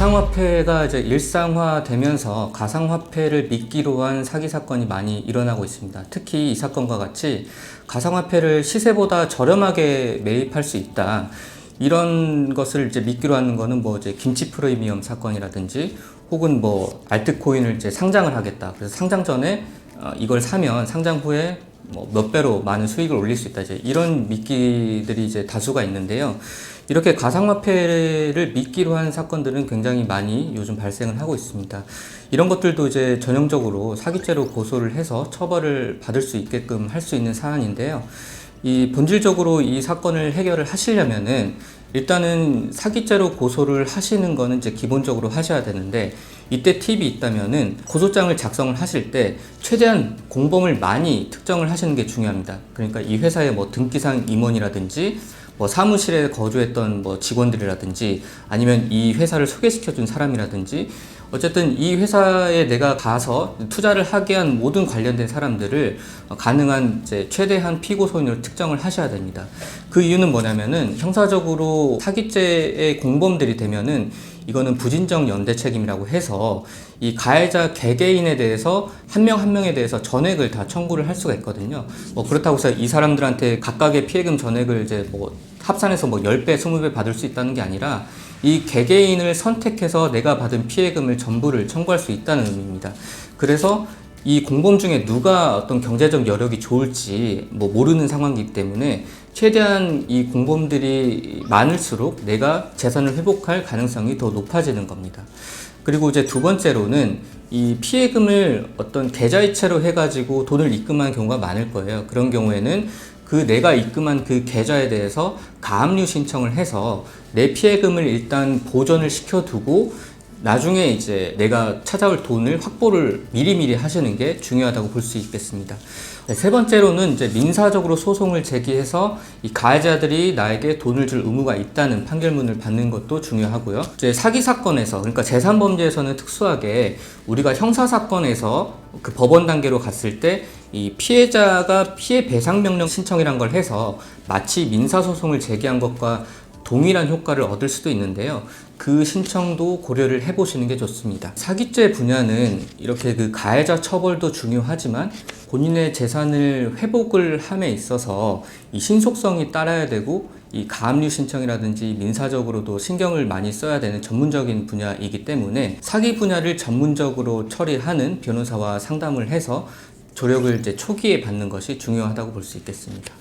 가상화폐가 이제 일상화되면서 가상화폐를 미끼로 한 사기 사건이 많이 일어나고 있습니다. 특히 이 사건과 같이 가상화폐를 시세보다 저렴하게 매입할 수 있다. 이런 것을 이제 미끼로 하는 거는 뭐 이제 김치 프리미엄 사건이라든지 혹은 뭐 알트코인을 이제 상장을 하겠다. 그래서 상장 전에 이걸 사면 상장 후에 뭐 몇 배로 많은 수익을 올릴 수 있다. 이제 이런 미끼들이 이제 다수가 있는데요. 이렇게 가상화폐를 미끼로 한 사건들은 굉장히 많이 요즘 발생을 하고 있습니다. 이런 것들도 이제 전형적으로 사기죄로 고소를 해서 처벌을 받을 수 있게끔 할 수 있는 사안인데요. 이 본질적으로 이 사건을 해결을 하시려면은 일단은 사기죄로 고소를 하시는 거는 이제 기본적으로 하셔야 되는데, 이때 팁이 있다면은 고소장을 작성을 하실 때 최대한 공범을 많이 특정을 하시는 게 중요합니다. 그러니까 이 회사의 뭐 등기상 임원이라든지 뭐 사무실에 거주했던 뭐 직원들이라든지 아니면 이 회사를 소개시켜준 사람이라든지 어쨌든 이 회사에 내가 가서 투자를 하게 한 모든 관련된 사람들을 가능한 이제 최대한 피고 소인으로 특정을 하셔야 됩니다. 그 이유는 뭐냐면은 형사적으로 사기죄의 공범들이 되면은 이거는 부진정 연대 책임이라고 해서 이 가해자 개개인에 대해서 한 명 한 명에 대해서 전액을 다 청구를 할 수가 있거든요. 뭐 그렇다고 해서 이 사람들한테 각각의 피해금 전액을 이제 뭐 합산해서 뭐 10배, 20배 받을 수 있다는 게 아니라 이 개개인을 선택해서 내가 받은 피해금을 전부를 청구할 수 있다는 의미입니다. 그래서 이 공범 중에 누가 어떤 경제적 여력이 좋을지 뭐 모르는 상황이기 때문에 최대한 이 공범들이 많을수록 내가 재산을 회복할 가능성이 더 높아지는 겁니다. 그리고 이제 두 번째로는 이 피해금을 어떤 계좌이체로 해가지고 돈을 입금하는 경우가 많을 거예요. 그런 경우에는 그 내가 입금한 그 계좌에 대해서 가압류 신청을 해서 내 피해금을 일단 보존을 시켜두고 나중에 이제 내가 찾아올 돈을 확보를 미리미리 하시는 게 중요하다고 볼 수 있겠습니다. 네, 세 번째로는 이제 민사적으로 소송을 제기해서 이 가해자들이 나에게 돈을 줄 의무가 있다는 판결문을 받는 것도 중요하고요. 이제 사기 사건에서, 그러니까 재산 범죄에서는 특수하게 우리가 형사 사건에서 그 법원 단계로 갔을 때 이 피해자가 피해 배상 명령 신청이란 걸 해서 마치 민사 소송을 제기한 것과 동일한 효과를 얻을 수도 있는데요. 그 신청도 고려를 해보시는 게 좋습니다. 사기죄 분야는 이렇게 그 가해자 처벌도 중요하지만 본인의 재산을 회복을 함에 있어서 이 신속성이 따라야 되고 이 가압류 신청이라든지 민사적으로도 신경을 많이 써야 되는 전문적인 분야이기 때문에 사기 분야를 전문적으로 처리하는 변호사와 상담을 해서 조력을 이제 초기에 받는 것이 중요하다고 볼 수 있겠습니다.